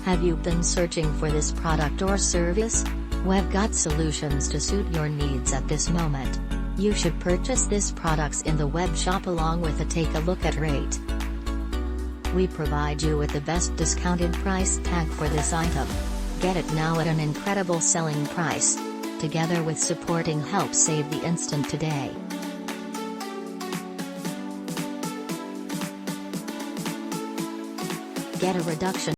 Have you been searching for this product or service? We've got solutions to suit your needs at this moment. You should purchase this products in the web shop along with a take a look at rate. We provide you with the best discounted price tag for this item. Get it now at an incredible selling price. Together with supporting help save the instant today. Get a reduction